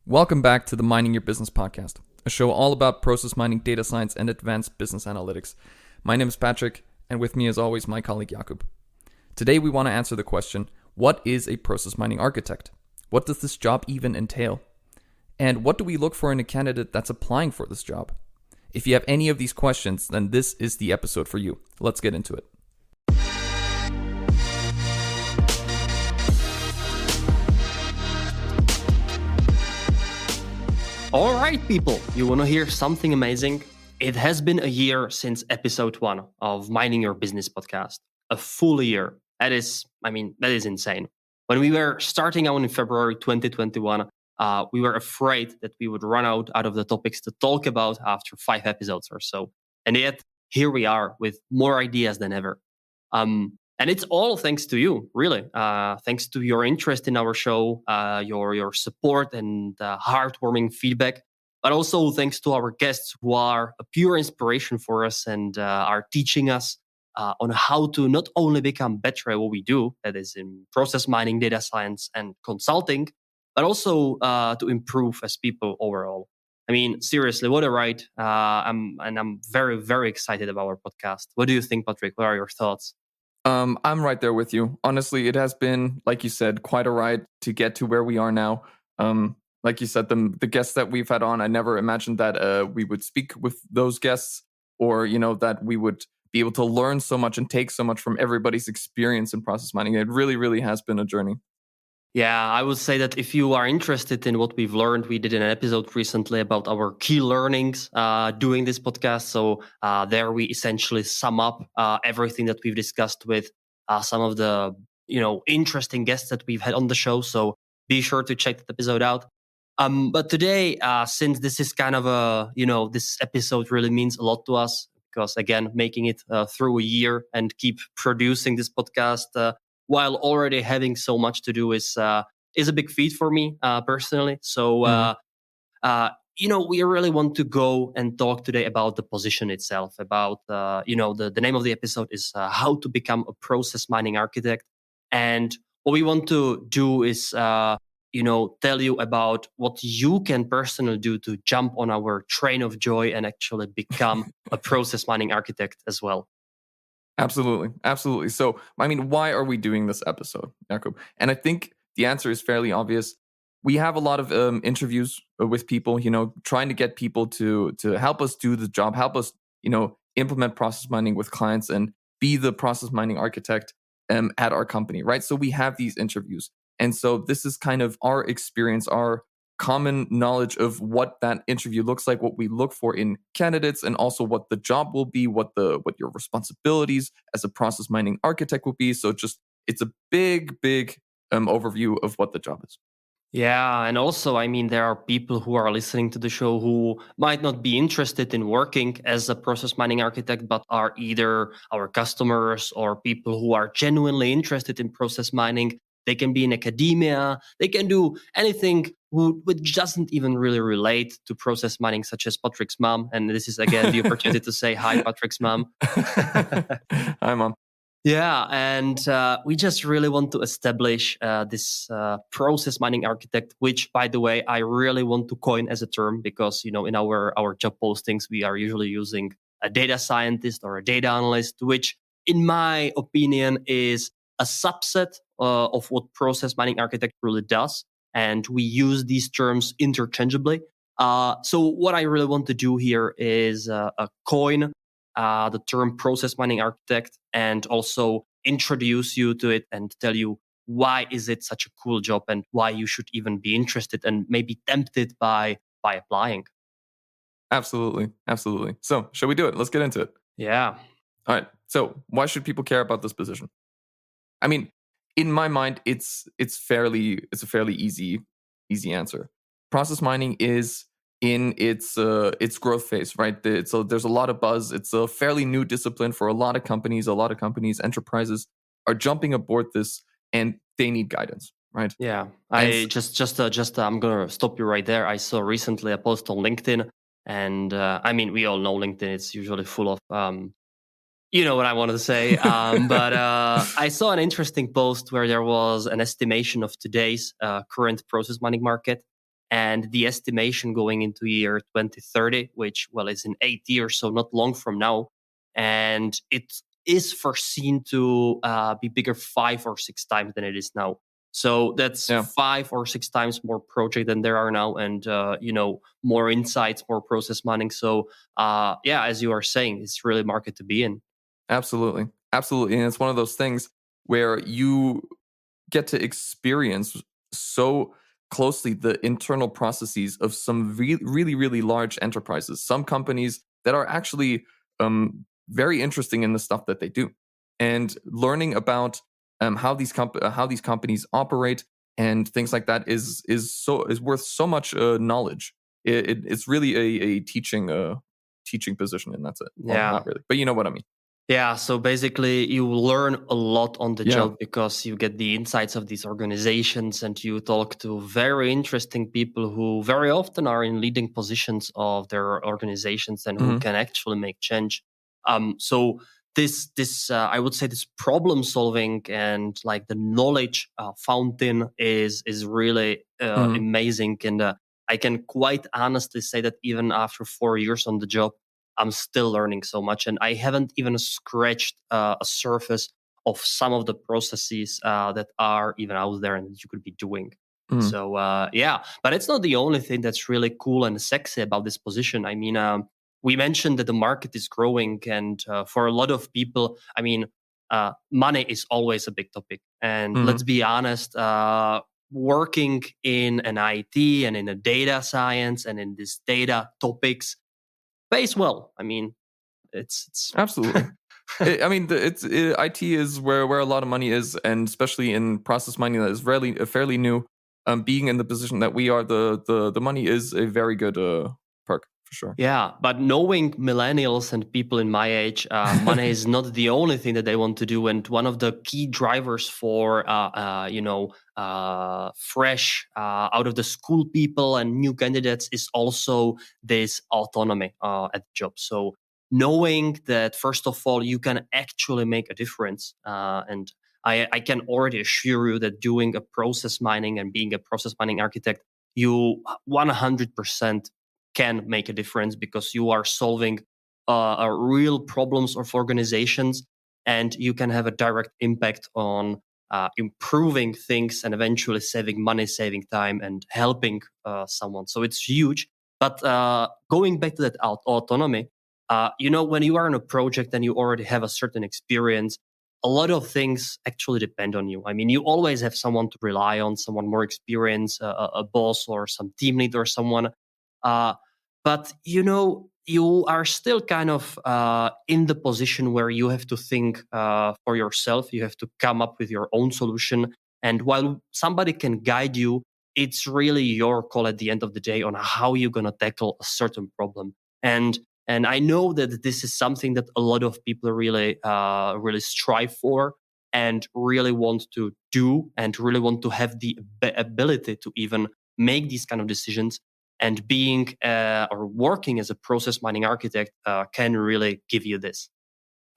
Welcome back to the Mining Your Business podcast, a show all about process mining, data science, and advanced business analytics. My name is Patrick, and with me as always, my colleague Jakub. Today we want to answer the question, what is a process mining architect? What does this job even entail? And what do we look for in a candidate that's applying for this job? If you have any of these questions, then this is the episode for you. Let's get into it. All right, people, you want to hear something amazing? It has been a year since episode 1 of Mining Your Business podcast. A full year. That is insane. When we were starting out in February 2021, we were afraid that we would run out of the topics to talk about after 5 episodes or so. And yet, here we are with more ideas than ever. And it's all thanks to you, really. Thanks to your interest in our show, your support and heartwarming feedback, but also thanks to our guests who are a pure inspiration for us and are teaching us on how to not only become better at what we do, that is in process mining, data science, and consulting, but also to improve as people overall. I mean, seriously, what a ride. I'm very, very excited about our podcast. What do you think, Patrick? What are your thoughts? I'm right there with you. Honestly, it has been, like you said, quite a ride to get to where we are now. Like you said, the guests that we've had on, I never imagined that we would speak with those guests, or that we would be able to learn so much and take so much from everybody's experience in process mining. It really, really has been a journey. Yeah, I would say that if you are interested in what we've learned, we did an episode recently about our key learnings doing this podcast. So there we essentially sum up everything that we've discussed with some of the interesting guests that we've had on the show. So be sure to check that episode out. But today, since this is kind of this episode really means a lot to us because again, making it through a year and keep producing this podcast while already having so much to do is a big feat for me personally. So, we really want to go and talk today about the position itself, about, the name of the episode is how to become a process mining architect. And what we want to do is, tell you about what you can personally do to jump on our train of joy and actually become a process mining architect as well. Absolutely. So, I mean, why are we doing this episode, Jakub? And I think the answer is fairly obvious. We have a lot of interviews with people, trying to get people to help us do the job, help us, implement process mining with clients and be the process mining architect at our company, right? So we have these interviews. And so this is kind of our experience, our common knowledge of what that interview looks like, what we look for in candidates, and also what the job will be, what your responsibilities as a process mining architect will be. So it's a big overview of what the job is. Yeah, and also, I mean, there are people who are listening to the show who might not be interested in working as a process mining architect, but are either our customers or people who are genuinely interested in process mining. They can be in academia. They can do anything which doesn't even really relate to process mining, such as Patrick's mom. And this is, again, the opportunity to say hi, Patrick's mom. Hi, Mom. Yeah, and we just really want to establish this process mining architect, which, by the way, I really want to coin as a term because, in our job postings, we are usually using a data scientist or a data analyst, which, in my opinion, is a subset of what process mining architect really does. And we use these terms interchangeably. So what I really want to do here is coin the term process mining architect and also introduce you to it and tell you why is it such a cool job and why you should even be interested and maybe tempted by applying. Absolutely. So shall we do it? Let's get into it. Yeah. All right. So why should people care about this position? I mean, in my mind, it's a fairly easy answer. Process mining is in its growth phase, right? So there's a lot of buzz. It's a fairly new discipline for a lot of companies. Enterprises are jumping aboard this, and they need guidance, right? Yeah. I'm gonna stop you right there. I saw recently a post on LinkedIn, and we all know LinkedIn. It's usually full of you know what I wanted to say. But I saw an interesting post where there was an estimation of today's current process mining market. And the estimation going into year 2030, which, well, is in 8 years, so not long from now. And it is foreseen to be bigger 5 or 6 times than it is now. So that's Yeah, 5 or 6 times more project than there are now, and more insights, more process mining. So yeah, as you are saying, it's really market to be in. absolutely. Absolutely. And it's one of those things where you get to experience so closely the internal processes of some really, really large enterprises, some companies that are actually very interesting in the stuff that they do, and learning about how these companies operate and things like that is worth so much knowledge. It's really a teaching position, and that's it. Well, Yeah. not really, but you know what I mean. Yeah, so basically, you learn a lot on the Yeah. job because you get the insights of these organizations and you talk to very interesting people who very often are in leading positions of their organizations and who Hmm. can actually make change. So this I would say this problem solving and like the knowledge fountain is really Hmm. amazing, and I can quite honestly say that even after 4 years on the job, I'm still learning so much, and I haven't even scratched a surface of some of the processes that are even out there and that you could be doing. Hmm. So yeah, but it's not the only thing that's really cool and sexy about this position. I mean, we mentioned that the market is growing, and for a lot of people, I mean, money is always a big topic. And Hmm. let's be honest, working in an IT and in a data science and in these data topics pays well. I mean, it's Absolutely. I mean, IT is where a lot of money is, and especially in process mining that is really fairly new. Being in the position that we are, the money is a very good perk for sure. Yeah, but knowing millennials and people in my age, money is not the only thing that they want to do. And one of the key drivers for, fresh out of the school people and new candidates is also this autonomy at the job. So knowing that, first of all, you can actually make a difference. And I can already assure you that doing a process mining and being a process mining architect, you 100% can make a difference because you are solving real problems of organizations, and you can have a direct impact on improving things and eventually saving money, saving time, and helping someone. So it's huge. But going back to that autonomy, when you are in a project and you already have a certain experience, a lot of things actually depend on you. I mean, you always have someone to rely on, someone more experienced, a boss or some team lead or someone. Uh, but you are still kind of in the position where you have to think for yourself. You have to come up with your own solution. And while somebody can guide you, it's really your call at the end of the day on how you're going to tackle a certain problem. And I know that this is something that a lot of people really strive for and really want to do and really want to have the ability to even make these kind of decisions. And being or working as a process mining architect can really give you this.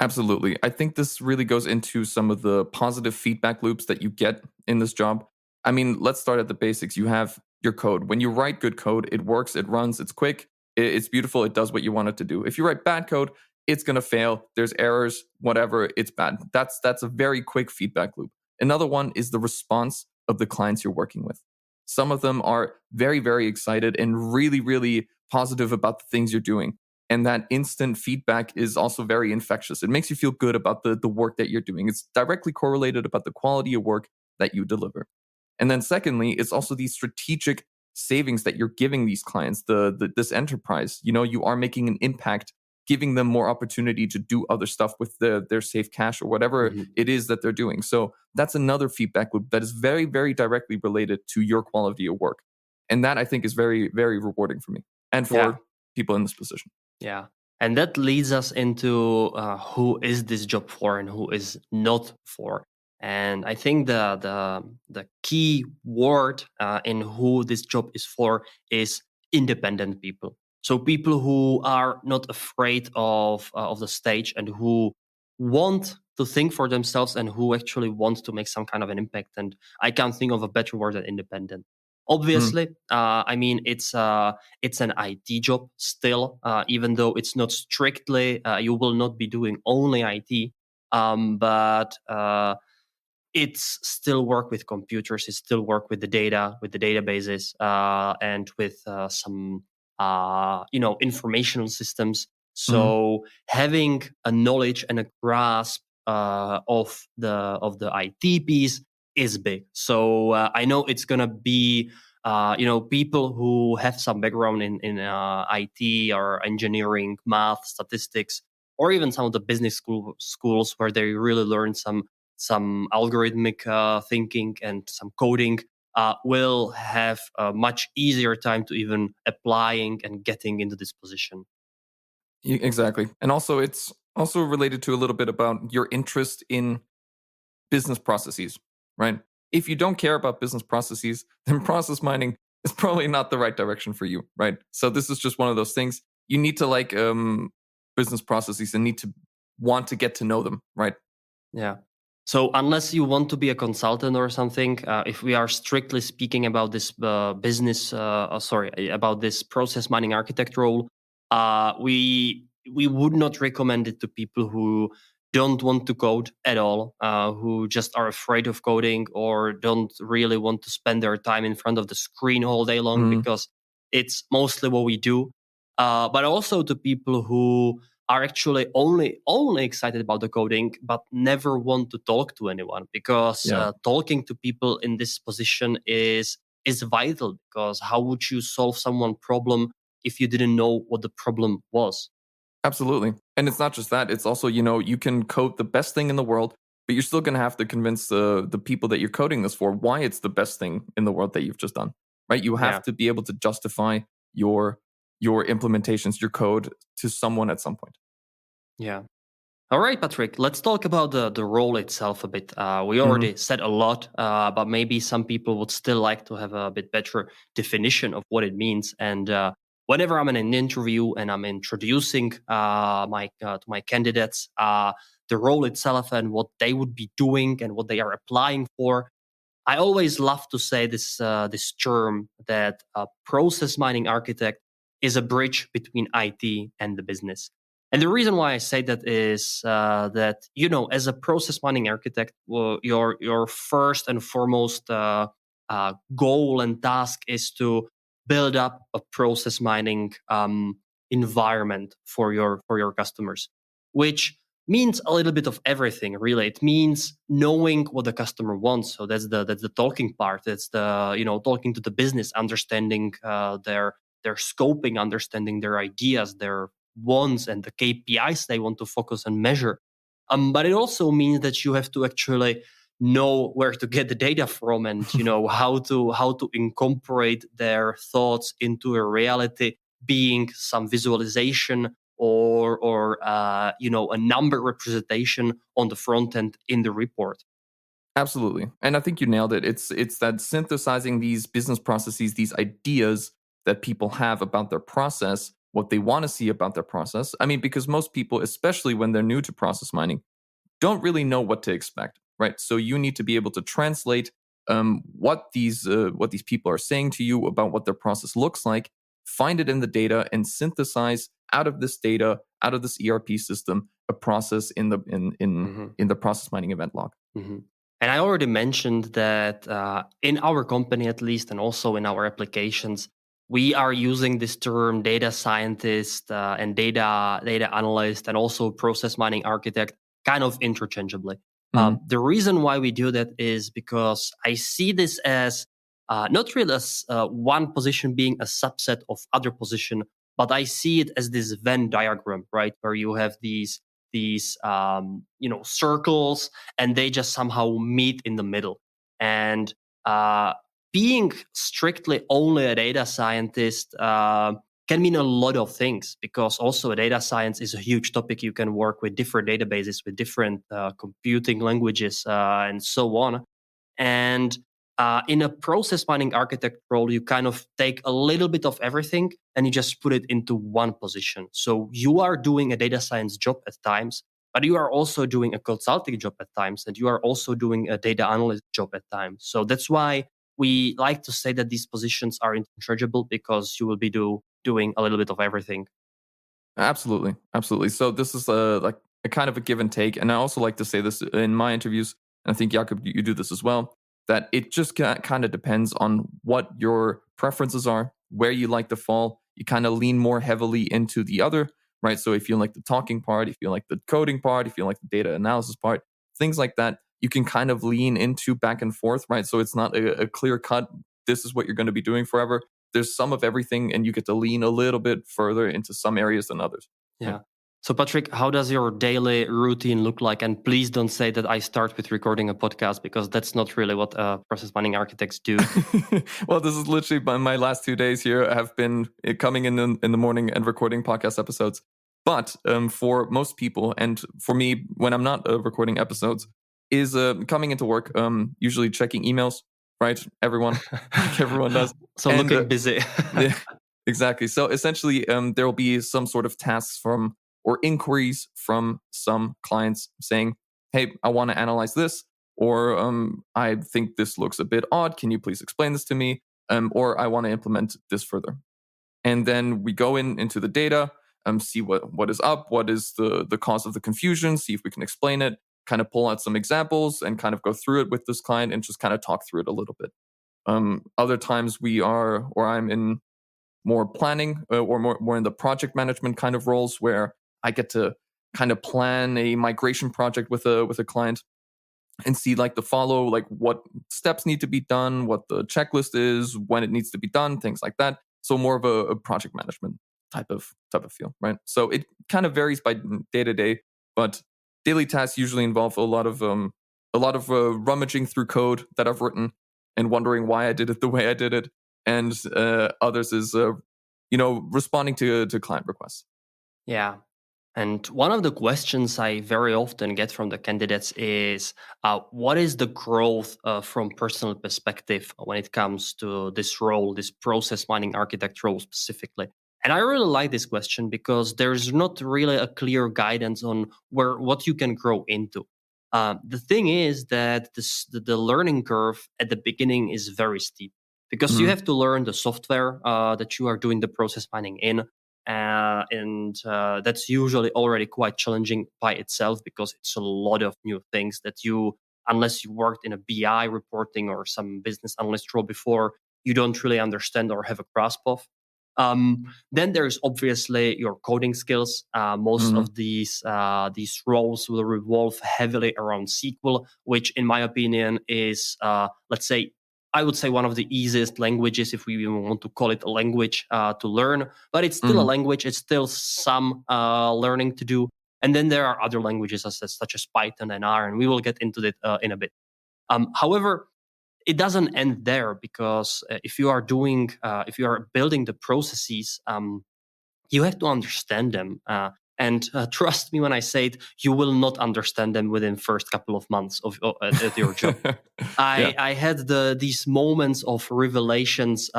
Absolutely. I think this really goes into some of the positive feedback loops that you get in this job. I mean, let's start at the basics. You have your code. When you write good code, it works, it runs, it's quick, it's beautiful, it does what you want it to do. If you write bad code, it's going to fail. There's errors, whatever, it's bad. That's a very quick feedback loop. Another one is the response of the clients you're working with. Some of them are very, very excited and really, really positive about the things you're doing. And that instant feedback is also very infectious. It makes you feel good about the work that you're doing. It's directly correlated about the quality of work that you deliver. And then secondly, it's also these strategic savings that you're giving these clients, this enterprise. You are making an impact, giving them more opportunity to do other stuff with their safe cash or whatever Mhm. it is that they're doing. So that's another feedback loop that is very, very directly related to your quality of work. And that I think is very, very rewarding for me and Yeah. for people in this position. Yeah. And that leads us into who is this job for and who is not for. And I think the key word in who this job is for is independent people. So people who are not afraid of the stage and who want to think for themselves and who actually want to make some kind of an impact. And I can't think of a better word than independent. Obviously, it's an IT job still, even though it's not strictly. You will not be doing only IT, but it's still work with computers. It's still work with the data, with the databases, and with some informational systems. So having a knowledge and a grasp of the IT piece is big. So I know it's gonna be people who have some background in IT or engineering, math, statistics, or even some of the business schools where they really learn some algorithmic thinking and some coding will have a much easier time to even applying and getting into this position. Exactly. And also, it's also related to a little bit about your interest in business processes, right? If you don't care about business processes, then process mining is probably not the right direction for you, right? So this is just one of those things. You need to like business processes and need to want to get to know them, right? Yeah. So unless you want to be a consultant or something, if we are strictly speaking about this about this process mining architect role, we would not recommend it to people who don't want to code at all, who just are afraid of coding or don't really want to spend their time in front of the screen all day long, because it's mostly what we do. But also to people who are actually only excited about the coding, but never want to talk to anyone, because talking to people in this position is vital. Because how would you solve someone's problem if you didn't know what the problem was? Absolutely. And it's not just that. It's also, you can code the best thing in the world, but you're still going to have to convince the people that you're coding this for why it's the best thing in the world that you've just done, right? You have to be able to justify your implementations, your code to someone at some point. Yeah. All right, Patrick, let's talk about the role itself a bit. We already said a lot, but maybe some people would still like to have a bit better definition of what it means. And whenever I'm in an interview and I'm introducing to my candidates, the role itself and what they would be doing and what they are applying for, I always love to say this term that a process mining architect is a bridge between IT and the business. And the reason why I say that is that, as a process mining architect, well, your first and foremost goal and task is to build up a process mining environment for your customers, which means a little bit of everything, really. It means knowing what the customer wants. So that's the talking part. It's the talking to the business, understanding their scoping, understanding their ideas, their wants, and the KPIs they want to focus and measure. But it also means that you have to actually know where to get the data from, and how to incorporate their thoughts into a reality, being some visualization or a number representation on the front end in the report. Absolutely. And I think you nailed it. It's that synthesizing these business processes, these ideas that people have about their process, what they want to see about their process. I mean, because most people, especially when they're new to process mining, don't really know what to expect, right? So you need to be able to translate what these people are saying to you about what their process looks like, find it in the data, and synthesize out of this data, out of this ERP system, a process in the process mining event log. Mm-hmm. And I already mentioned that in our company, at least, and also in our applications, we are using this term data scientist and data analyst and also process mining architect kind of interchangeably. The reason why we do that is because I see this as not really as one position being a subset of other position, but I see it as this Venn diagram, right, where you have these circles, and they just somehow meet in the middle. And being strictly only a data scientist can mean a lot of things, because also data science is a huge topic. You can work with different databases, with different computing languages, and so on. And in a process mining architect role, you kind of take a little bit of everything and you just put it into one position. So you are doing a data science job at times, but you are also doing a consulting job at times, and you are also doing a data analyst job at times. So that's why we like to say that these positions are interchangeable because you will be doing a little bit of everything. Absolutely, absolutely. So this is like a kind of a give and take, and I also like to say this in my interviews, and I think Jakob, you do this as well. That it just kind of depends on what your preferences are, where you like to fall. You kind of lean more heavily into the other, right? So if you like the talking part, if you like the coding part, if you like the data analysis part, things like that, you can kind of lean into back and forth, right? So it's not a clear cut. This is what you're going to be doing forever. There's some of everything, and you get to lean a little bit further into some areas than others. Yeah. So, Patrick, how does your daily routine look like? And please don't say that I start with recording a podcast, because that's not really what process mining architects do. Well, this is literally my last 2 days here. I have been coming in the morning and recording podcast episodes. But for most people, and for me, when I'm not recording episodes, is coming into work, usually checking emails, right? Everyone does. So And, looking busy. Yeah, exactly. So essentially, there will be some sort of tasks from or inquiries from some clients saying, "Hey, I want to analyze this," or "I think this looks a bit odd. Can you please explain this to me?" Or "I want to implement this further." And then we go into the data, see what is up, what is the cause of the confusion, see if we can explain it, kind of pull out some examples, and kind of go through it with this client and just kind of talk through it a little bit. Other times I'm in more planning or more in the project management kind of roles, where I get to kind of plan a migration project with a client and see like the follow, like what steps need to be done, what the checklist is, when it needs to be done, things like that. So more of a project management type of feel, right? So it kind of varies by day to day, but daily tasks usually involve a lot of rummaging through code that I've written and wondering why I did it the way I did it, and others is responding to client requests. Yeah. And one of the questions I very often get from the candidates is, what is the growth from personal perspective when it comes to this role, this process mining architect role specifically? And I really like this question because there's not really a clear guidance on what you can grow into. The thing is that the learning curve at the beginning is very steep, because you Mhm. have to learn the software that you are doing the process mining in. And that's usually already quite challenging by itself, because it's a lot of new things that unless you worked in a BI reporting or some business analyst role before, you don't really understand or have a grasp of. Then there's obviously your coding skills. Most Mhm. of these roles will revolve heavily around SQL, which, in my opinion, is let's say, I would say, one of the easiest languages, if we even want to call it a language, to learn. But it's still a Mhm. language. It's still some learning to do. And then there are other languages such as Python and R, and we will get into that in a bit. However, it doesn't end there, because if you are building the processes, you have to understand them. And trust me when I say it, you will not understand them within first couple of months at your job. Yeah. I had these moments of revelations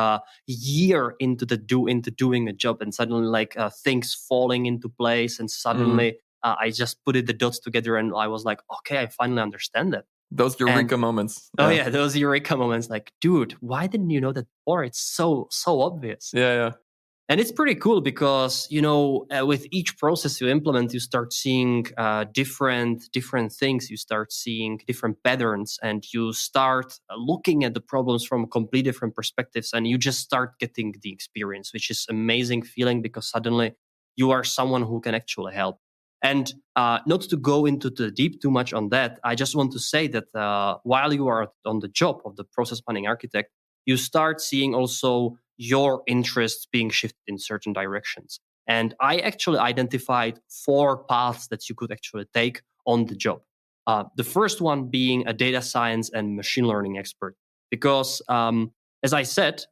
year into doing a job, and suddenly things falling into place, and Mhm. suddenly I just put the dots together, and I was like, okay, I finally understand that. Those And eureka moments. oh Yeah. yeah, those eureka moments, like, dude, why didn't you know that before? It's so obvious. Yeah. Yeah. And it's pretty cool because, with each process you implement, you start seeing different things. You start seeing different patterns, and you start looking at the problems from completely different perspectives, and you just start getting the experience, which is amazing feeling, because suddenly you are someone who can actually help. And not to go into the deep too much on that, I just want to say that while you are on the job of the process mining architect, you start seeing also your interests being shifted in certain directions. And I actually identified 4 paths that you could actually take on the job. The first one being a data science and machine learning expert, because as I said,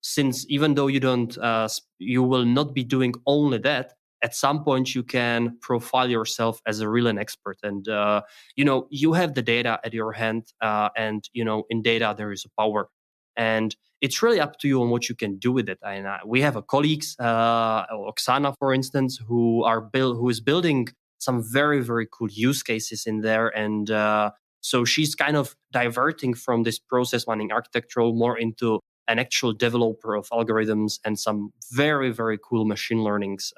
since even though you will not be doing only that, at some point you can profile yourself as a real an expert, and you have the data at your hand, and in data there is a power, and it's really up to you on what you can do with it. And we have a colleagues, Oksana, for instance, who is building some very very cool use cases in there, and So she's kind of diverting from this process mining architect role more into an actual developer of algorithms and some very, very cool machine learnings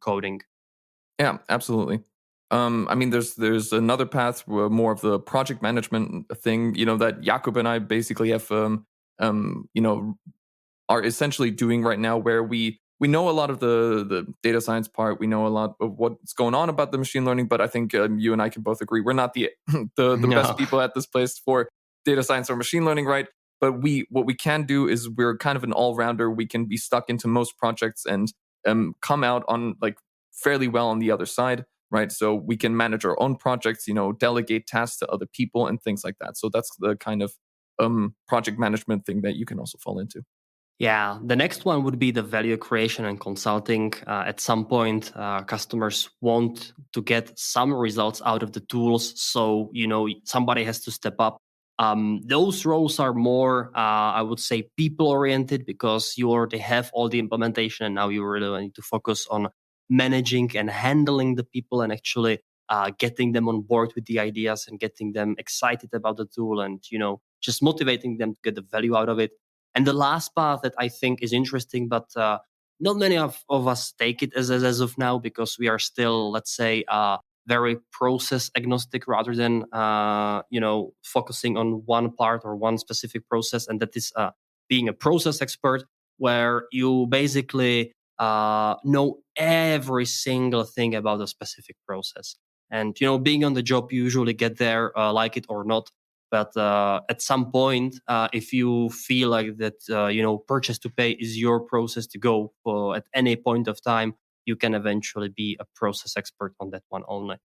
coding. Yeah, absolutely. I mean, there's another path, more of the project management thing, that Jakub and I basically have, are essentially doing right now, where we know a lot of the data science part. We know a lot of what's going on about the machine learning, but I think you and I can both agree we're not the the best No. people at this place for data science or machine learning, right? But what we can do is we're kind of an all rounder. We can be stuck into most projects and come out on like fairly well on the other side, right? So we can manage our own projects, delegate tasks to other people and things like that. So that's the kind of project management thing that you can also fall into. Yeah, the next one would be the value creation and consulting. At some point, customers want to get some results out of the tools. So, somebody has to step up. Those roles are more, I would say, people oriented, because you already have all the implementation and now you really need to focus on managing and handling the people and actually getting them on board with the ideas and getting them excited about the tool and, just motivating them to get the value out of it. And the last part that I think is interesting, but not many of us take it as of now, because we are still, let's say, very process agnostic rather than focusing on one part or one specific process, and that is being a process expert, where you basically know every single thing about a specific process. And being on the job, you usually get there, like it or not. But at some point, if you feel like that, purchase to pay is your process to go for at any point of time, you can eventually be a process expert on that one only.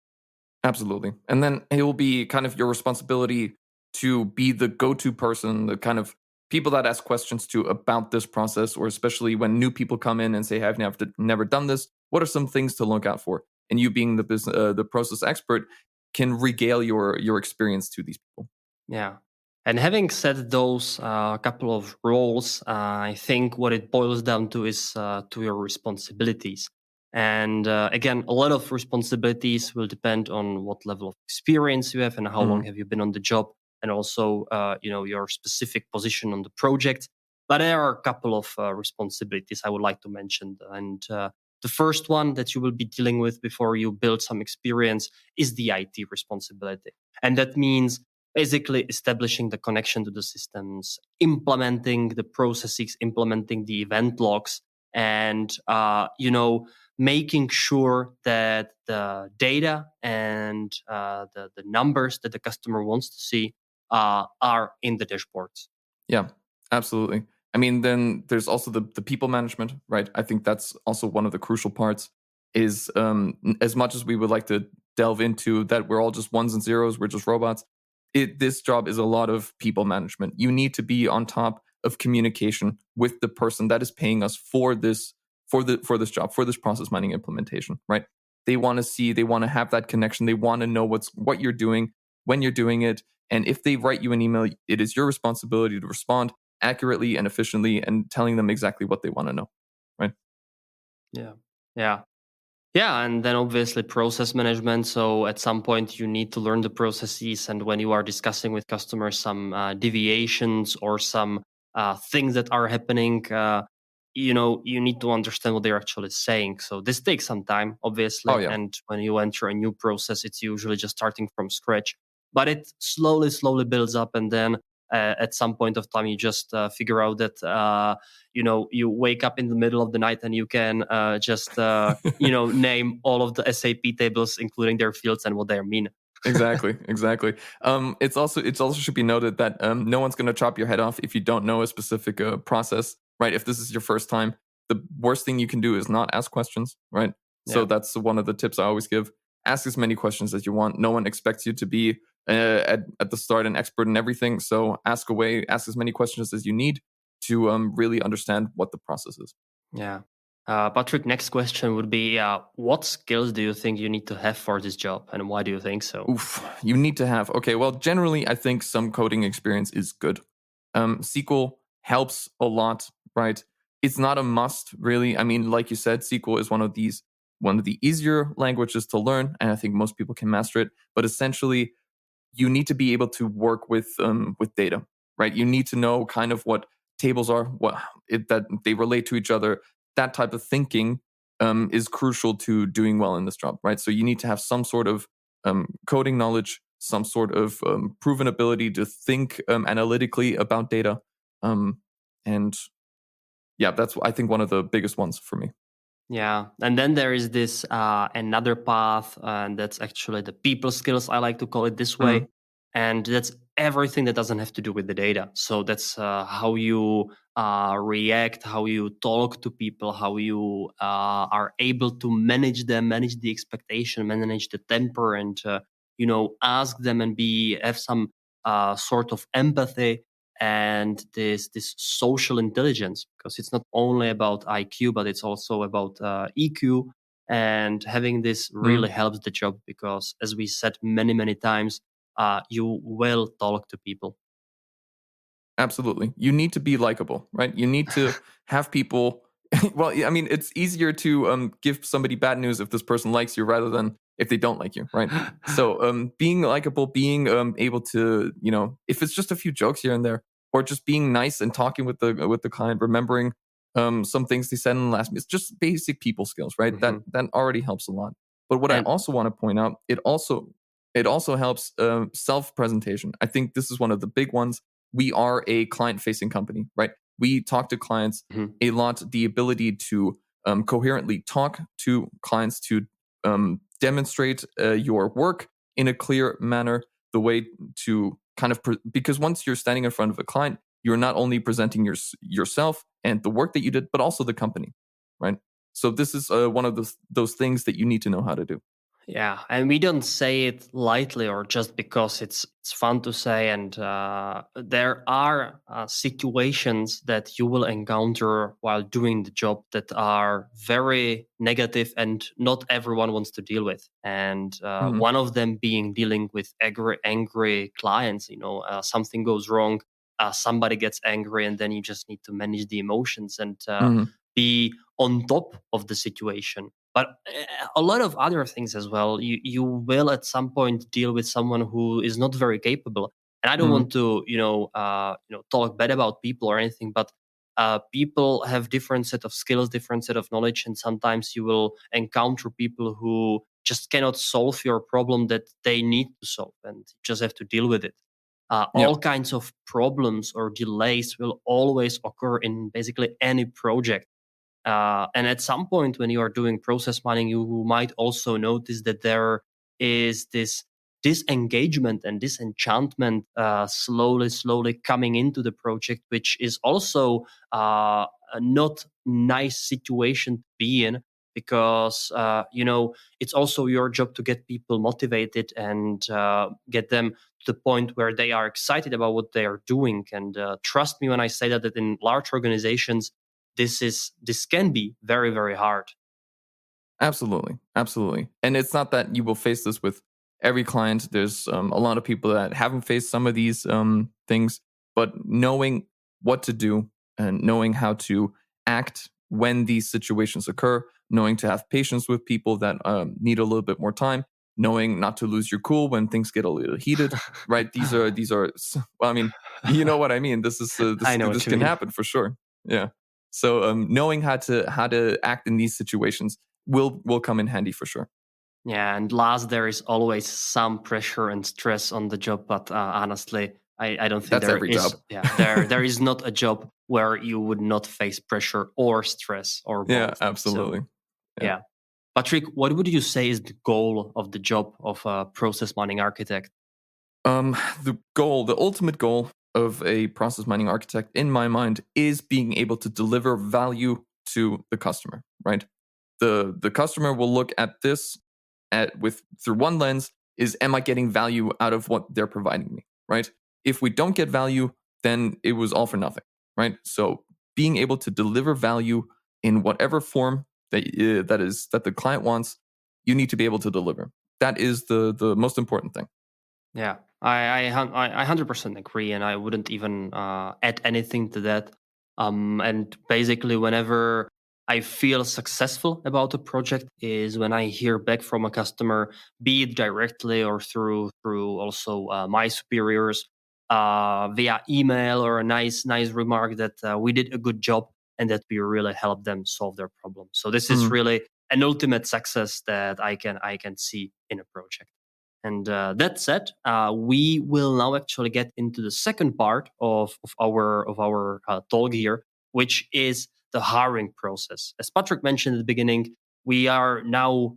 Absolutely. And then it will be kind of your responsibility to be the go-to person, the kind of people that ask questions to about this process, or especially when new people come in and say, "Hey, I've never done this. What are some things to look out for?" And you being the process expert can regale your experience to these people. Yeah. And having said those couple of roles, I think what it boils down to is to your responsibilities. And again, a lot of responsibilities will depend on what level of experience you have and how long Mhm. have you been on the job, and also your specific position on the project. But there are a couple of responsibilities I would like to mention. And the first one that you will be dealing with before you build some experience is the IT responsibility. And that means basically establishing the connection to the systems, implementing the processes, implementing the event logs, and making sure that the data and the numbers that the customer wants to see are in the dashboards. Yeah, absolutely. I mean, then there's also the people management, right? I think that's also one of the crucial parts. Is as much as we would like to delve into that, we're all just ones and zeros, we're just robots. This job is a lot of people management. You need to be on top of communication with the person that is paying us for this for this job, for this process mining implementation, right? They want to see, they want to have that connection, they want to know what you're doing, when you're doing it, and if they write you an email, it is your responsibility to respond accurately and efficiently and telling them exactly what they want to know, right? Yeah. Yeah. Yeah, and then obviously process management. So at some point, you need to learn the processes, and when you are discussing with customers some deviations or some things that are happening, you need to understand what they're actually saying. So this takes some time, Oh obviously. yeah, And when you enter a new process, it's usually just starting from scratch, but it slowly builds up, and then at some point of time, you just figure out that you wake up in the middle of the night and you can just name all of the SAP tables, including their fields and what they mean. exactly. It's also should be noted that no one's going to chop your head off if you don't know a specific process, right? If this is your first time, the worst thing you can do is not ask questions, right? So Yeah. that's one of the tips I always give. Ask as many questions as you want. No one expects you to be at the start an expert in everything. So ask away, ask as many questions as you need to really understand what the process is. Yeah. Patrick, next question would be what skills do you think you need to have for this job, and why do you think so? Oof, you need to have. Okay, well, generally, I think some coding experience is good. SQL helps a lot, right? It's not a must, really. I mean, like you said, SQL is one of the easier languages to learn, and I think most people can master it. But essentially, you need to be able to work with data, right? You need to know kind of what tables are, that they relate to each other. That type of thinking is crucial to doing well in this job, right? So you need to have some sort of coding knowledge, some sort of proven ability to think analytically about data, and yeah, that's I think one of the biggest ones for me. Yeah, and then there is this another path, and that's actually the people skills. I like to call it this way, Mhm. and that's everything that doesn't have to do with the data. So that's how you react, how you talk to people, how you are able to manage them, manage the expectation, manage the temper, and ask them and be have some sort of empathy and this social intelligence, because it's not only about IQ but it's also about EQ. And having this really Mhm. helps the job, because as we said many times, you will talk to people. Absolutely. You need to be likable, right? You need to have people. Well, I mean, it's easier to give somebody bad news if this person likes you rather than if they don't like you, right? So, being likable, being able to, if it's just a few jokes here and there, or just being nice and talking with the client, remembering some things they said in the last meeting, it's just basic people skills, right? That Mhm. that already helps a lot. But what I And also want to point out, it also helps self presentation. I think this is one of the big ones. We are a client facing company, right? We talk to clients mhm. a lot. The ability to coherently talk to clients, to demonstrate your work in a clear manner, the way to kind of, because once you're standing in front of a client, you're not only presenting yourself and the work that you did, but also the company, right? So this is one of those things that you need to know how to do. Yeah, and we don't say it lightly or just because it's fun to say. And there are situations that you will encounter while doing the job that are very negative, and not everyone wants to deal with. And Hmm. one of them being dealing with angry clients. Something goes wrong, somebody gets angry, and then you just need to manage the emotions and Hmm. be on top of the situation. But a lot of other things as well. You will at some point deal with someone who is not very capable. And I don't Hmm. want to talk bad about people or anything, but people have different set of skills, different set of knowledge, and sometimes you will encounter people who just cannot solve your problem that they need to solve, and you just have to deal with it. Yeah. All kinds of problems or delays will always occur in basically any project. And at some point, when you are doing process mining, you might also notice that there is this disengagement and disenchantment slowly coming into the project, which is also a not nice situation to be in, because it's also your job to get people motivated and get them to the point where they are excited about what they are doing. And trust me when I say that in large organizations, this can be very hard. Absolutely, absolutely. And it's not that you will face this with every client. There's a lot of people that haven't faced some of these things, but knowing what to do and knowing how to act when these situations occur, knowing to have patience with people that need a little bit more time, knowing not to lose your cool when things get a little heated. Right? These are. Well, I mean, you know what I mean. This is I this know what this you can mean. happen for sure. Yeah. So knowing how to act in these situations will come in handy for sure. Yeah, and last, there is always some pressure and stress on the job, but honestly, I don't think That's there every is. job. Yeah, there is not a job where you would not face pressure or stress or Yeah, both. So absolutely. Yeah. yeah, Patrick, what would you say is the goal of the job of a process mining architect? The ultimate goal of a process mining architect, in my mind, is being able to deliver value to the customer. Right. The customer will look at this at with through one lens: is am I getting value out of what they're providing me? Right. If we don't get value, then it was all for nothing. Right. So being able to deliver value in whatever form that the client wants, you need to be able to deliver. That is the most important thing. Yeah, I 100% agree, and I wouldn't even add anything to that. And basically, whenever I feel successful about a project is when I hear back from a customer, be it directly or through also my superiors via email, or a nice remark that we did a good job and that we really helped them solve their problem. So this is Mm. really an ultimate success that I can see in a project. And that said, we will now actually get into the second part of our talk here, which is the hiring process. As Patrick mentioned at the beginning, we are now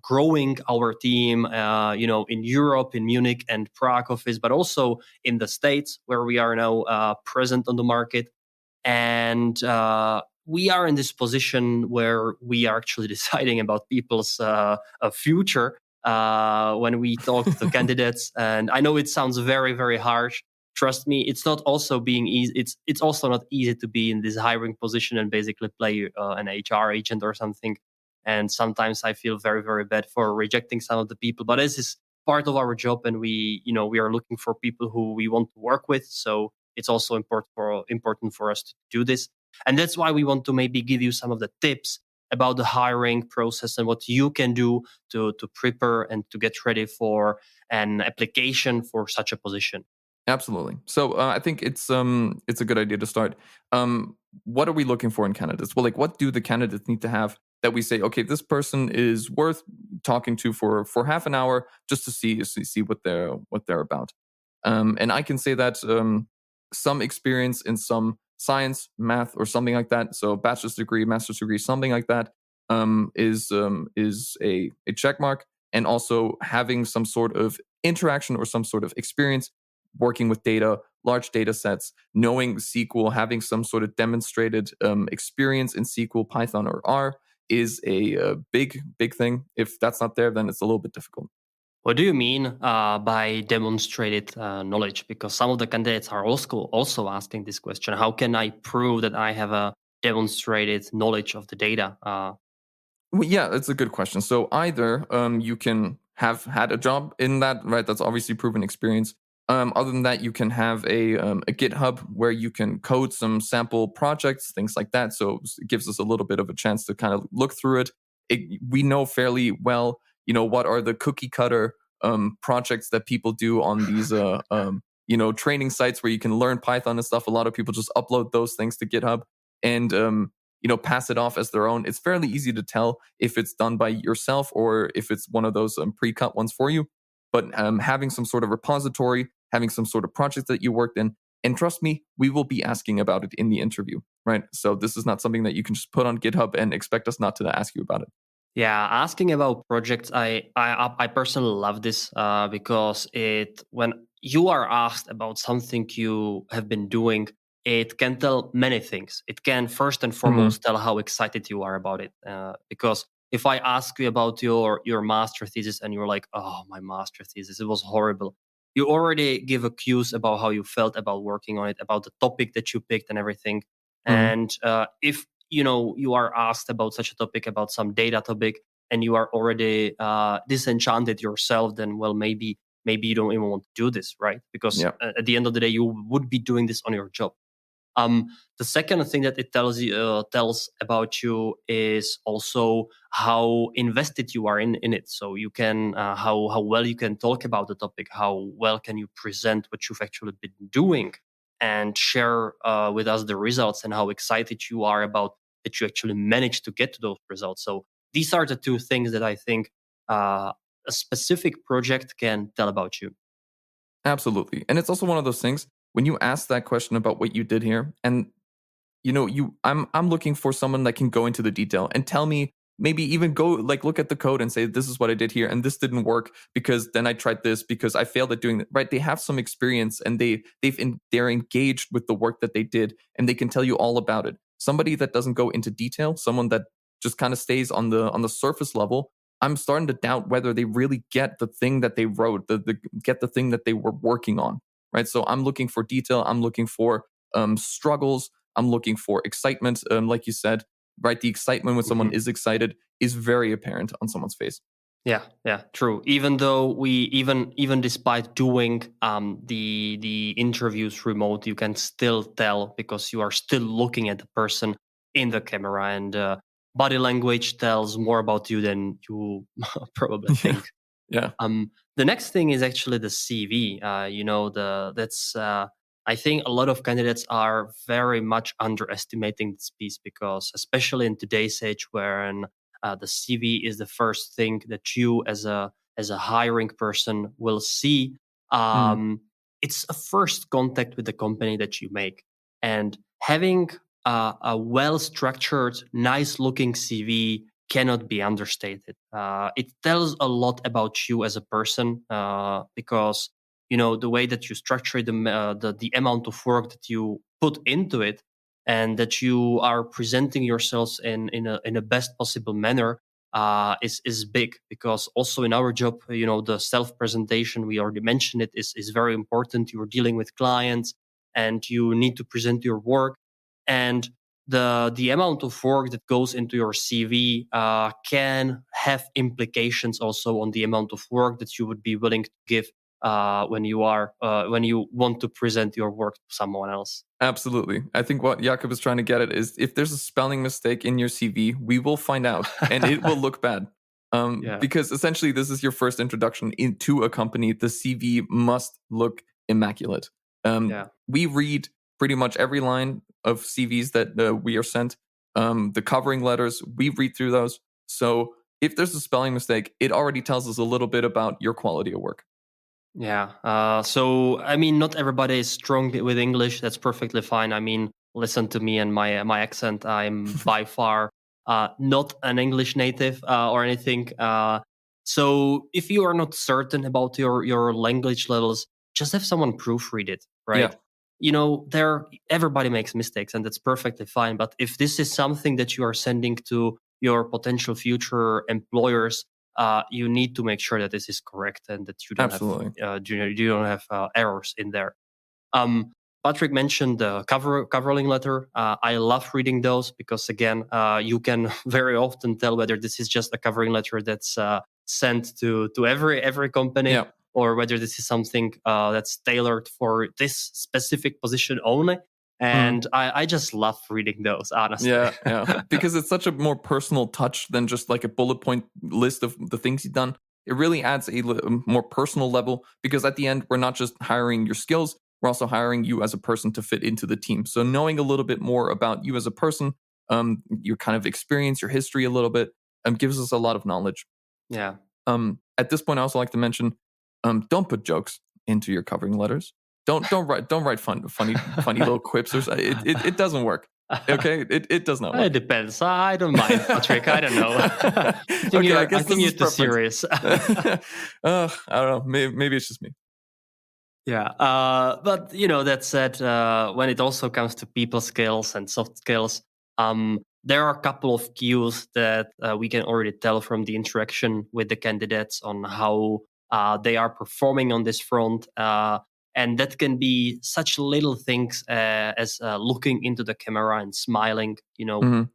growing our team, in Europe, in Munich and Prague office, but also in the States, where we are now present on the market. And we are in this position where we are actually deciding about people's future when we talk to the candidates. And I know it sounds very, very harsh. Trust me, it's not also being easy. It's also not easy to be in this hiring position and basically play an HR agent or something. And sometimes I feel very, very bad for rejecting some of the people. But this is part of our job, and we are looking for people who we want to work with. So it's also important for us to do this. And that's why we want to maybe give you some of the tips about the hiring process and what you can do to prepare and to get ready for an application for such a position. Absolutely. So I think it's a good idea to start. What are we looking for in candidates? Well, like, what do the candidates need to have that we say, okay, this person is worth talking to for half an hour just to see what they're about. And I can say that some experience in some science, math, or something like that. So bachelor's degree, master's degree, something like that is a check mark, and also having some sort of interaction or some sort of experience working with data, large data sets, knowing SQL, having some sort of demonstrated experience in SQL, Python, or R is a big thing. If that's not there, then it's a little bit difficult. What do you mean by demonstrated knowledge? Because some of the candidates are also asking this question. How can I prove that I have a demonstrated knowledge of the data? Well, yeah, that's a good question. So either you can have had a job in that, right? That's obviously proven experience. Other than that, you can have a GitHub where you can code some sample projects, things like that. So it gives us a little bit of a chance to kind of look through it. We know fairly well, what are the cookie cutter projects that people do on these, training sites where you can learn Python and stuff. A lot of people just upload those things to GitHub and pass it off as their own. It's fairly easy to tell if it's done by yourself or if it's one of those pre-cut ones for you. But having some sort of repository, having some sort of project that you worked in, and trust me, we will be asking about it in the interview, right? So this is not something that you can just put on GitHub and expect us not to ask you about it. Yeah, asking about projects, I personally love this because when you are asked about something you have been doing, it can tell many things. It can first and Mhm. foremost tell how excited you are about it. Because if I ask you about your master thesis and you're like, "Oh, my master thesis, it was horrible," you already give a cues about how you felt about working on it, about the topic that you picked and everything. Mhm. And if you are asked about such a topic, about some data topic, and you are already disenchanted yourself, then well, maybe you don't even want to do this, right? Because Yeah. at the end of the day, you would be doing this on your job. um, the second thing that it tells about you is also how invested you are in it. So you can how well you can talk about the topic, how well can you present what you've actually been doing, and share with us the results, and how excited you are about that you actually managed to get to those results. So these are the two things that I think a specific project can tell about you. Absolutely. And it's also one of those things when you ask that question about what you did here, and I'm looking for someone that can go into the detail and tell me, maybe even go like look at the code and say, this is what I did here and this didn't work because then I tried this because I failed at doing it. Right? They have some experience and they're engaged with the work that they did and they can tell you all about it. Somebody that doesn't go into detail, someone that just kind of stays on the surface level, I'm starting to doubt whether they really get the thing that they wrote, get the thing that they were working on. Right? So I'm looking for detail, I'm looking for struggles, I'm looking for excitement. Like you said, right? The excitement when someone Mhm. is excited is very apparent on someone's face. Yeah, true. Even though even despite doing the interviews remote, you can still tell because you are still looking at the person. in the camera, and body language tells more about you than you probably think. Yeah. The next thing is actually the CV. I think a lot of candidates are very much underestimating this piece, because especially in today's age, where the CV is the first thing that you as a hiring person will see. Mm. It's a first contact with the company that you make, and having a well structured, nice looking CV cannot be understated. It tells a lot about you as a person, because the way that you structure the amount of work that you put into it, and that you are presenting yourselves in a best possible manner, is big. Because also in our job, the self presentation, we already mentioned it, is very important. You're dealing with clients, and you need to present your work, and the amount of work that goes into your CV can have implications also on the amount of work that you would be willing to give when you want to present your work to someone else. Absolutely. I think what Jakob is trying to get at is, if there's a spelling mistake in your CV, we will find out, and it will look bad. Yeah. Because essentially this is your first introduction into a company. The CV must look immaculate. Yeah. We read pretty much every line of CVs that we are sent. The covering letters, we read through those. So if there's a spelling mistake, it already tells us a little bit about your quality of work. Yeah. So, I mean, not everybody is strong with English. That's perfectly fine. I mean, listen to me and my accent. I'm by far not an English native or anything. So, if you are not certain about your language levels, just have someone proofread it, right? Yeah. Everybody makes mistakes, and that's perfectly fine. But if this is something that you are sending to your potential future employers, you need to make sure that this is correct, and that you don't Absolutely. have you don't have errors in there. Patrick mentioned the covering letter. I love reading those, because again, you can very often tell whether this is just a covering letter that's sent to every company, Yeah. or whether this is something that's tailored for this specific position only. And I just love reading those, honestly. Yeah. Because it's such a more personal touch than just like a bullet point list of the things you've done. It really adds a more personal level, because at the end, we're not just hiring your skills, we're also hiring you as a person to fit into the team. So knowing a little bit more about you as a person, your kind of experience, your history a little bit, gives us a lot of knowledge. Yeah. At this point, I also like to mention, don't put jokes into your covering letters. Don't write funny little quips or it doesn't work. Okay, it does not work. It depends. I don't mind, Patrick. I don't know. I think you're too serious. I don't know. Maybe it's just me. Yeah, but that said, when it also comes to people skills and soft skills, there are a couple of cues that we can already tell from the interaction with the candidates on how they are performing on this front. And that can be such little things as looking into the camera and smiling.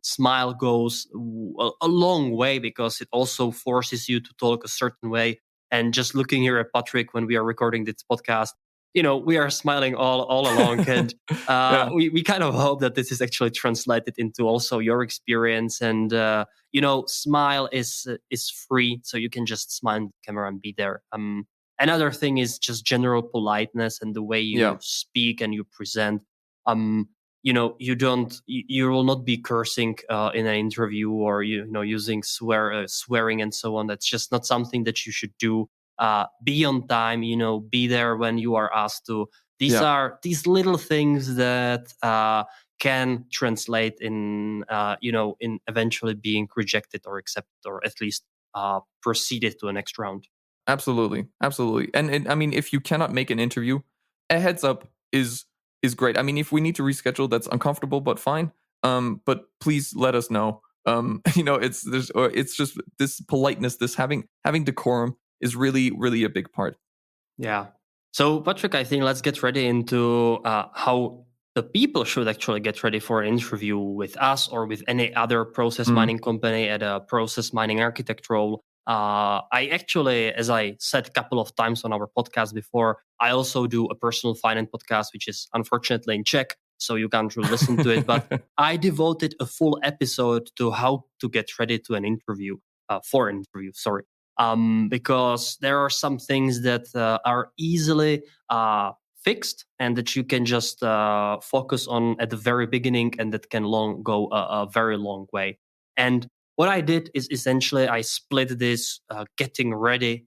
Smile goes a long way, because it also forces you to talk a certain way. And just looking here at Patrick when we are recording this podcast, we are smiling all along. And we kind of hope that this is actually translated into also your experience. And, smile is free. So you can just smile in the camera and be there. Another thing is just general politeness and the way you speak and you present. You will not be cursing in an interview, or using swearing and so on. That's just not something that you should do. Be on time, be there when you are asked to. These are these little things that can translate in in eventually being rejected or accepted, or at least proceeded to the next round. Absolutely. And I mean, if you cannot make an interview, a heads up is great. I mean, if we need to reschedule, that's uncomfortable, but fine. But please let us know. It's just this politeness, this having decorum is really, really a big part. Yeah. So, Patrick, I think let's get ready into how the people should actually get ready for an interview with us or with any other process mining company at a process mining architect role. I actually, as I said a couple of times on our podcast before, I also do a personal finance podcast, which is unfortunately in Czech. so you can't really listen to it. But I devoted a full episode to how to get ready to an interview, for an interview, sorry. Because there are some things that are easily fixed and that you can just focus on at the very beginning, and that can go a very long way. And what I did is essentially I split this getting ready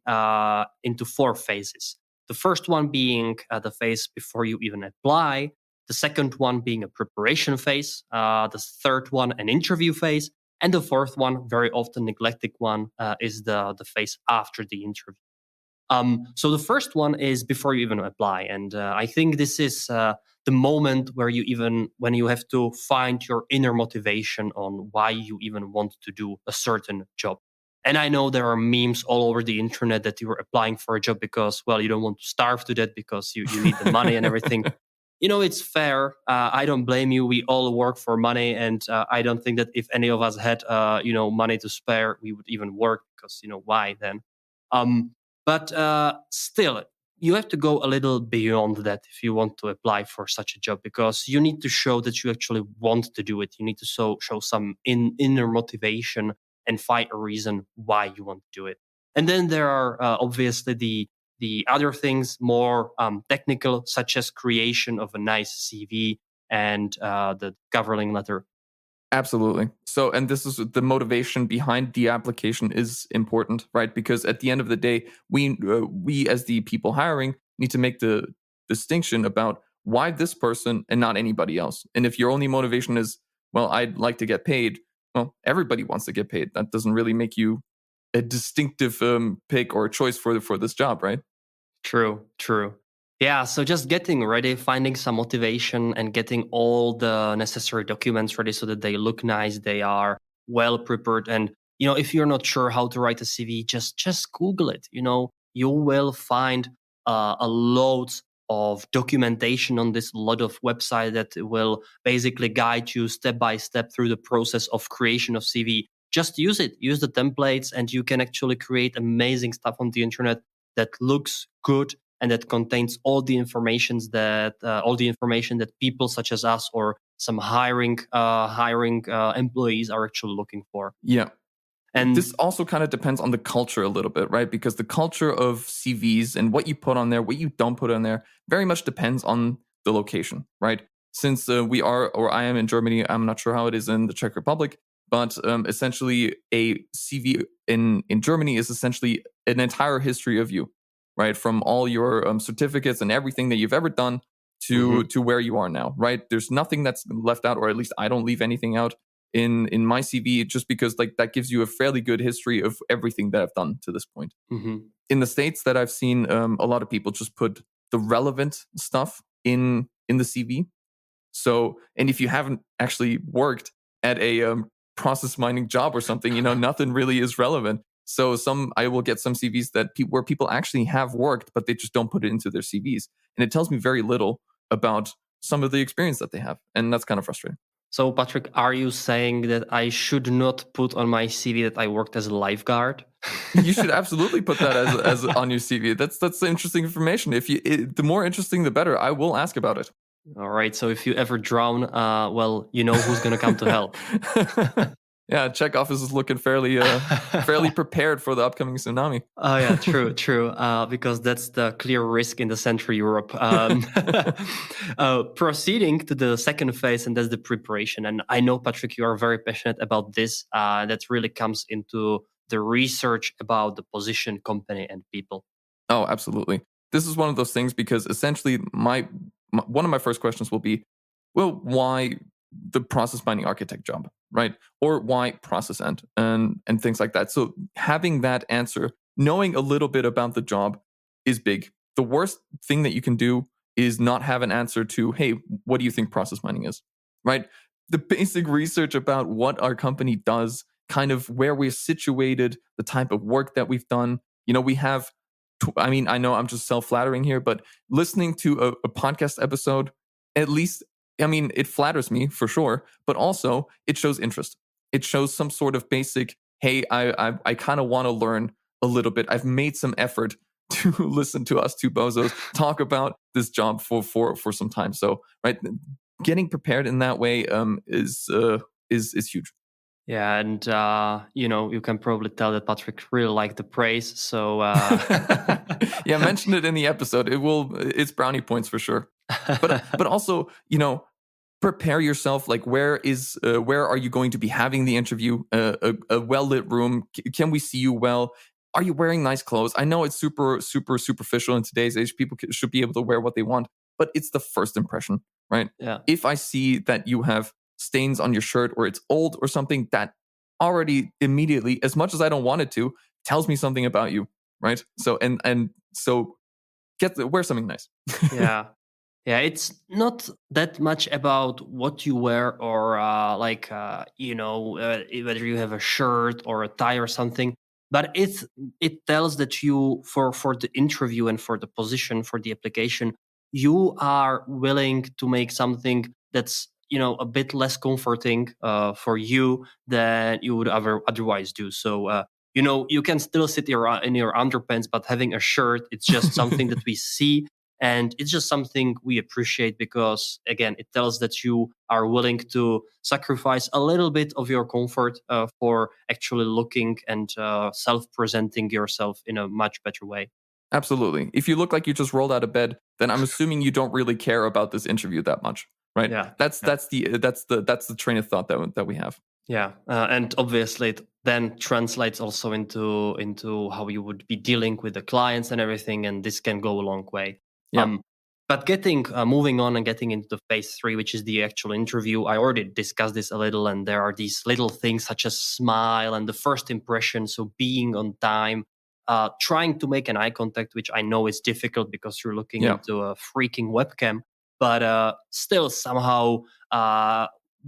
into 4 phases. The first one being the phase before you even apply. The second one being a preparation phase. The third one, an interview phase. And the fourth one, very often neglected one, is the phase after the interview. So the first one is before you even apply. And I think this is the moment where when you have to find your inner motivation on why you even want to do a certain job. And I know there are memes all over the internet that you are applying for a job because, well, you don't want to starve to death because you need the money and everything. It's fair. I don't blame you. We all work for money. And I don't think that if any of us had, money to spare, we would even work because, why then? But still, you have to go a little beyond that if you want to apply for such a job, because you need to show that you actually want to do it. You need to show some inner motivation and find a reason why you want to do it. And then there are obviously the other things, more technical, such as creation of a nice CV and the covering letter. Absolutely. So, and this is the motivation behind the application is important, right? Because at the end of the day, we as the people hiring need to make the distinction about why this person and not anybody else. And if your only motivation is, well, I'd like to get paid, well, everybody wants to get paid. That doesn't really make you a distinctive pick or a choice for this job, right? True. Yeah, so just getting ready, finding some motivation, and getting all the necessary documents ready so that they look nice, they are well prepared. And if you're not sure how to write a CV, just Google it. You will find a lot of documentation on this, lot of website that will basically guide you step by step through the process of creation of CV. Just use it, use the templates, and you can actually create amazing stuff on the internet that looks good and that contains all the information that people such as us or some hiring employees are actually looking for. Yeah. And this also kind of depends on the culture a little bit, right? Because the culture of CVs and what you put on there, what you don't put on there, very much depends on the location, right? Since I am in Germany, I'm not sure how it is in the Czech Republic, but essentially a CV in Germany is essentially an entire history of you, right? From all your certificates and everything that you've ever done to where you are now, right? There's nothing that's left out, or at least I don't leave anything out in my CV, just because that gives you a fairly good history of everything that I've done to this point. In the States that I've seen, a lot of people just put the relevant stuff in the CV. So, and if you haven't actually worked at a process mining job or something, nothing really is relevant. So I will get some CVs where people actually have worked, but they just don't put it into their CVs. And it tells me very little about some of the experience that they have. And that's kind of frustrating. So, Patrick, are you saying that I should not put on my CV that I worked as a lifeguard? You should absolutely put that as on your CV. That's interesting information. The more interesting, the better. I will ask about it. All right. So if you ever drown, well, you know who's going to come to help. Yeah, Czech office is looking fairly prepared for the upcoming tsunami. Oh yeah, true. Because that's the clear risk in the Central Europe. Proceeding to the second phase, and that's the preparation. And I know, Patrick, you are very passionate about this. That really comes into the research about the position, company, and people. Oh, absolutely. This is one of those things because essentially one of my first questions will be, well, why the process mining architect job, right? Or why process end and things like that. So having that answer, knowing a little bit about the job is big. The worst thing that you can do is not have an answer to, hey, what do you think process mining is, right? The basic research about what our company does, kind of where we're situated, the type of work that we've done. We have, I know I'm just self-flattering here, but listening to a podcast episode, at least, it flatters me for sure, but also it shows interest. It shows some sort of basic, hey, I kind of want to learn a little bit. I've made some effort to listen to us two bozos talk about this job for some time. So, right, getting prepared in that way is huge. Yeah, and you can probably tell that Patrick really liked the praise. So yeah, mention it in the episode. It's brownie points for sure. But also, prepare yourself. Like, where are you going to be having the interview? A well lit room. Can we see you well? Are you wearing nice clothes? I know it's super superficial in today's age. People should be able to wear what they want, but it's the first impression, right? Yeah. If I see that you have stains on your shirt or it's old or something, that already immediately, as much as I don't want it to, tells me something about you, right? So so wear something nice. Yeah. Yeah, it's not that much about what you wear or whether you have a shirt or a tie or something, but it tells that you for the interview and for the position for the application, you are willing to make something that's a bit less comforting for you than you would otherwise do. So you can still sit in your underpants, but having a shirt, it's just something that we see. And it's just something we appreciate because, again, it tells that you are willing to sacrifice a little bit of your comfort for actually looking and self-presenting yourself in a much better way. Absolutely. If you look like you just rolled out of bed, then I'm assuming you don't really care about this interview that much, right? Yeah. That's the train of thought that we have. Yeah, and obviously it then translates also into how you would be dealing with the clients and everything, and this can go a long way. Yeah. But moving on and getting into phase 3, which is the actual interview, I already discussed this a little, and there are these little things such as smile and the first impression, so being on time, trying to make an eye contact, which I know is difficult because you're looking into a freaking webcam, but still somehow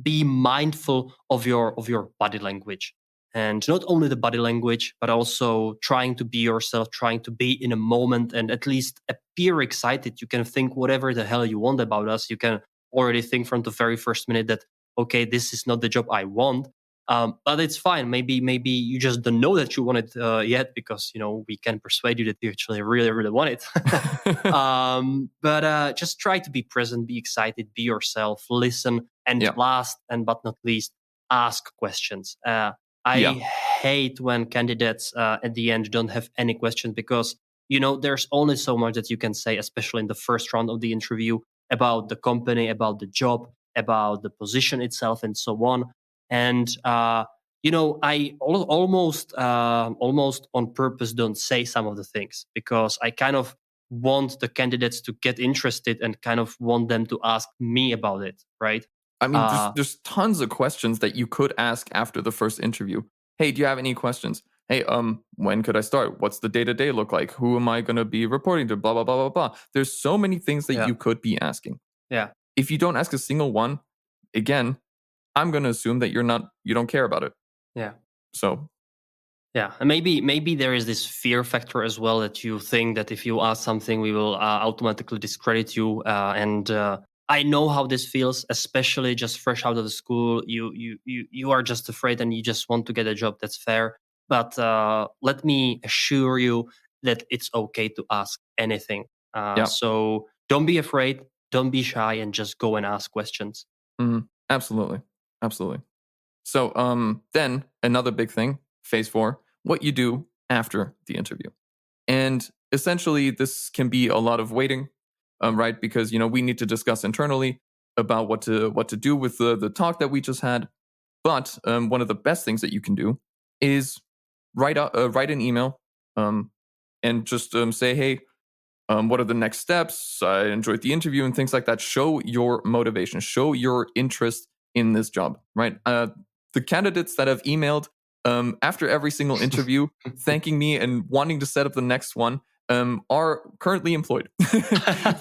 be mindful of your body language. And not only the body language, but also trying to be yourself, trying to be in a moment and at least appear excited. You can think whatever the hell you want about us. You can already think from the very first minute that, okay, this is not the job I want. But it's fine. Maybe you just don't know that you want it yet because, we can persuade you that you actually really, really want it. But just try to be present, be excited, be yourself, listen. And last and but not least, ask questions. I hate when candidates at the end don't have any questions because, there's only so much that you can say, especially in the first round of the interview, about the company, about the job, about the position itself, and so on. And, I almost on purpose don't say some of the things because I kind of want the candidates to get interested and kind of want them to ask me about it, right? I mean, there's tons of questions that you could ask after the first interview. Hey, do you have any questions? Hey, when could I start? What's the day-to-day look like? Who am I going to be reporting to? Blah, blah, blah, blah, blah. There's so many things that you could be asking. Yeah. If you don't ask a single one, again, I'm going to assume that you don't care about it. Yeah. So. Yeah, and maybe there is this fear factor as well that you think that if you ask something, we will automatically discredit you. And I know how this feels, especially just fresh out of the school. You are just afraid and you just want to get a job. That's fair. But let me assure you that it's okay to ask anything. So don't be afraid, don't be shy, and just go and ask questions. Mm-hmm. Absolutely. So then another big thing, phase 4, what you do after the interview. And essentially this can be a lot of waiting, right? Because, we need to discuss internally about what to do with the talk that we just had. But one of the best things that you can do is write an email and just say, hey, what are the next steps? I enjoyed the interview and things like that. Show your motivation, show your interest in this job, right? The candidates that have emailed after every single interview, thanking me and wanting to set up the next one are currently employed.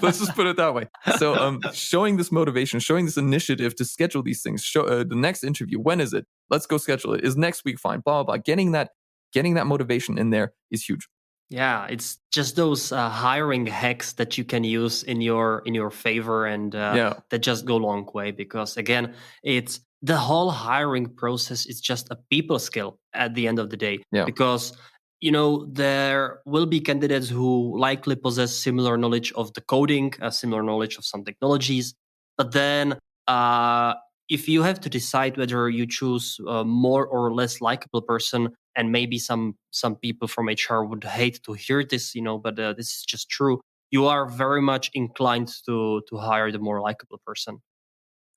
Let's just put it that way. So showing this motivation, showing this initiative to schedule these things, show the next interview. When is it? Let's go schedule it. Is next week fine? Blah, blah, blah. Getting that motivation in there is huge. Yeah, it's just those hiring hacks that you can use in your favor and that just go a long way because, again, it's the whole hiring process is just a people skill at the end of the day because there will be candidates who likely possess similar knowledge of the coding, similar knowledge of some technologies, but then if you have to decide whether you choose a more or less likable person, and maybe some people from HR would hate to hear this, but this is just true. You are very much inclined to hire the more likable person.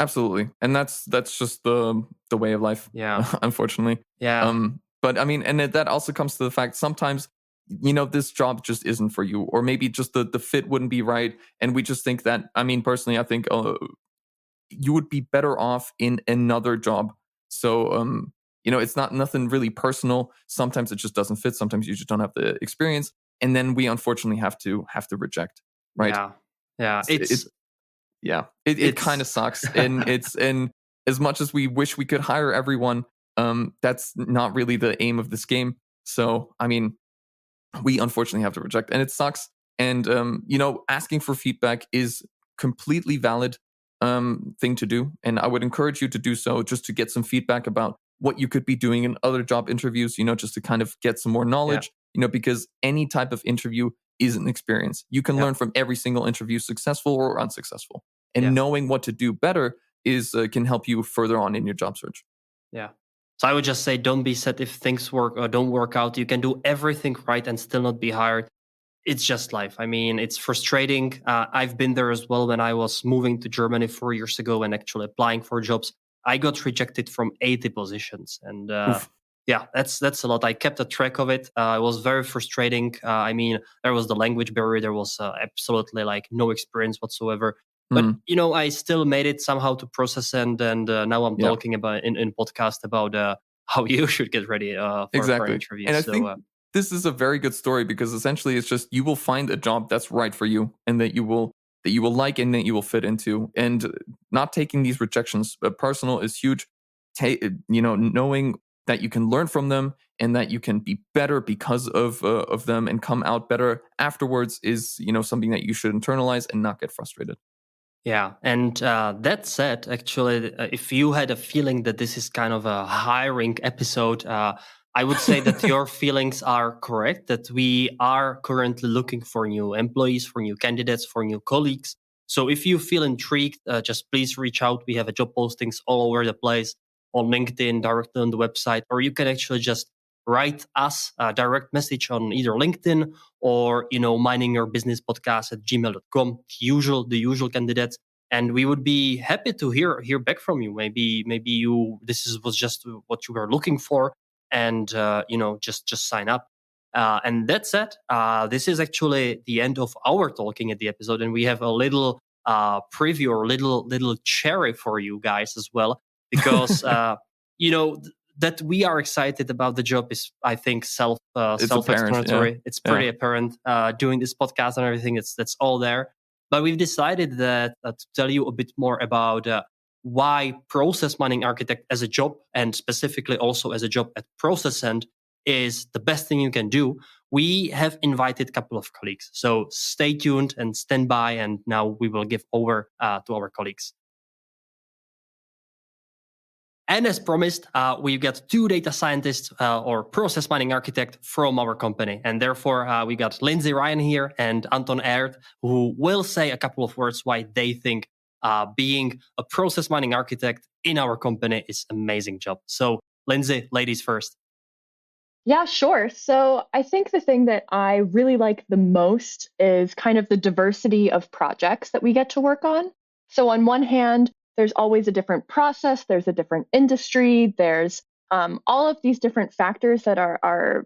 Absolutely, and that's just the way of life. Yeah, unfortunately. yeah. But I mean, and that also comes to the fact sometimes, this job just isn't for you, or maybe just the fit wouldn't be right, and we just think that. I mean, personally, I think you would be better off in another job. So, it's not nothing really personal. Sometimes it just doesn't fit. Sometimes you just don't have the experience, and then we unfortunately have to reject. Right? Yeah. It kind of sucks, and as much as we wish we could hire everyone, that's not really the aim of this game. So, I mean, we unfortunately have to reject, and it sucks. And asking for feedback is completely valid thing to do, and I would encourage you to do so, just to get some feedback about what you could be doing in other job interviews. Just to kind of get some more knowledge. Because any type of interview is an experience. You can learn from every single interview, successful or unsuccessful, and knowing what to do better is can help you further on in your job search. Yeah. So I would just say, don't be sad if things don't work out. You can do everything right and still not be hired. It's just life. I mean, it's frustrating. I've been there as well when I was moving to Germany 4 years ago and actually applying for jobs. I got rejected from 80 positions, and that's a lot. I kept a track of it. It was very frustrating. I mean, there was the language barrier. There was absolutely no experience whatsoever. But I still made it somehow to process, and now I'm talking about in podcast about how you should get ready for exactly. interviews. And I think this is a very good story, because essentially it's just you will find a job that's right for you, and that you will like, and that you will fit into. And not taking these rejections personal is huge. Knowing that you can learn from them, and that you can be better because of them, and come out better afterwards is something that you should internalize and not get frustrated. Yeah, and that said, actually, if you had a feeling that this is kind of a hiring episode, I would say that your feelings are correct, that we are currently looking for new employees, for new candidates, for new colleagues. So if you feel intrigued, just please reach out. We have job postings all over the place, on LinkedIn, directly on the website, or you can actually just write us a direct message on either LinkedIn or, minding your business podcast at gmail.com, the usual candidates. And we would be happy to hear back from you. Maybe was just what you were looking for, and just sign up. And that said, this is actually the end of our talking at the episode, and we have a little preview, or little cherry for you guys as well, because that we are excited about the job is, I think, self-explanatory. Yeah. It's pretty apparent doing this podcast and everything. That's all there. But we've decided that to tell you a bit more about why process mining architect as a job, and specifically also as a job at Processend, is the best thing you can do. We have invited a couple of colleagues. So stay tuned and stand by. And now we will give over to our colleagues. And as promised, we've got 2 data scientists or process mining architect from our company. And therefore, we got Lindsay Ryan here and Anton Aert, who will say a couple of words why they think being a process mining architect in our company is an amazing job. So Lindsay, ladies first. Yeah, sure. So I think the thing that I really like the most is kind of the diversity of projects that we get to work on. So on one hand, there's always a different process, there's a different industry, there's all of these different factors that are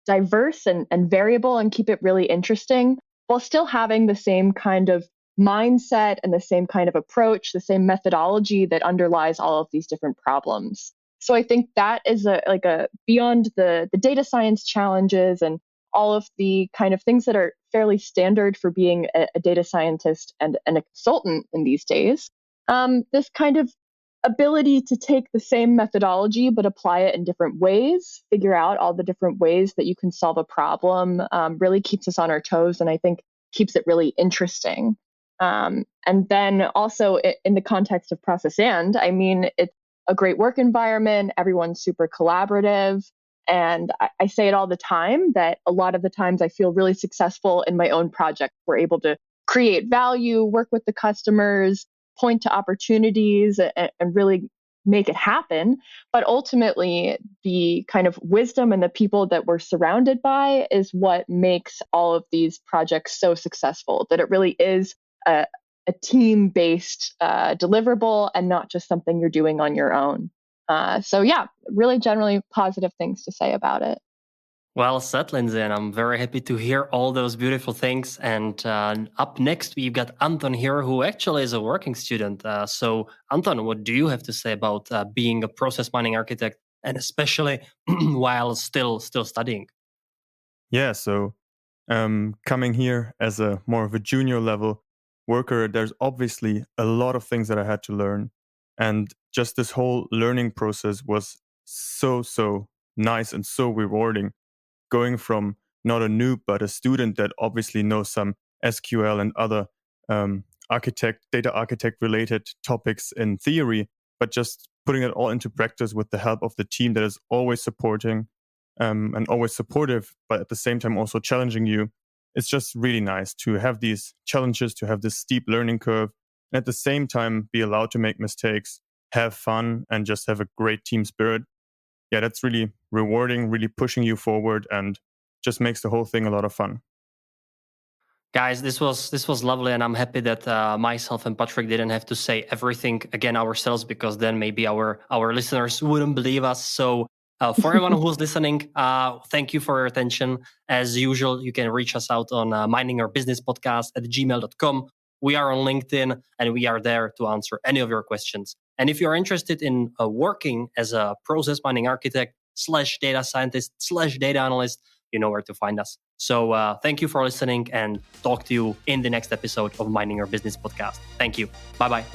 diverse and variable and keep it really interesting, while still having the same kind of mindset and the same kind of approach, the same methodology that underlies all of these different problems. So I think that is a beyond the data science challenges and all of the kind of things that are fairly standard for being a data scientist and a consultant in these days. This kind of ability to take the same methodology but apply it in different ways, figure out all the different ways that you can solve a problem, really keeps us on our toes, and I think keeps it really interesting. And then also in the context of Processend, I mean, it's a great work environment, everyone's super collaborative, and I say it all the time that a lot of the times I feel really successful in my own project. We're able to create value, work with the customers, point to opportunities and really make it happen. But ultimately, the kind of wisdom and the people that we're surrounded by is what makes all of these projects so successful, that it really is a team-based deliverable and not just something you're doing on your own. So yeah, really generally positive things to say about it. Well said, Lindsay, and I'm very happy to hear all those beautiful things. And up next, we've got Anton here, who actually is a working student. So, Anton, what do you have to say about being a process mining architect, and especially while still studying? Yeah, so coming here as a more of a junior level worker, there's obviously a lot of things that I had to learn. And just this whole learning process was so nice and so rewarding. Going from not a noob, but a student that obviously knows some SQL and other data architect related topics in theory, but just putting it all into practice with the help of the team that is always supporting and always supportive, but at the same time also challenging you. It's just really nice to have these challenges, to have this steep learning curve, and at the same time be allowed to make mistakes, have fun, and just have a great team spirit. Yeah, that's really rewarding, really pushing you forward, and just makes the whole thing a lot of fun. Guys, this was lovely, and I'm happy that myself and Patrick didn't have to say everything again ourselves, because then maybe our listeners wouldn't believe us. So for everyone who's listening, thank you for your attention. As usual, you can reach us out on miningourbusinesspodcast@gmail.com. We are on LinkedIn, and we are there to answer any of your questions. And if you're interested in working as a process mining architect / data scientist / data analyst, you know where to find us. So thank you for listening, and talk to you in the next episode of Mining Your Business podcast. Thank you. Bye-bye.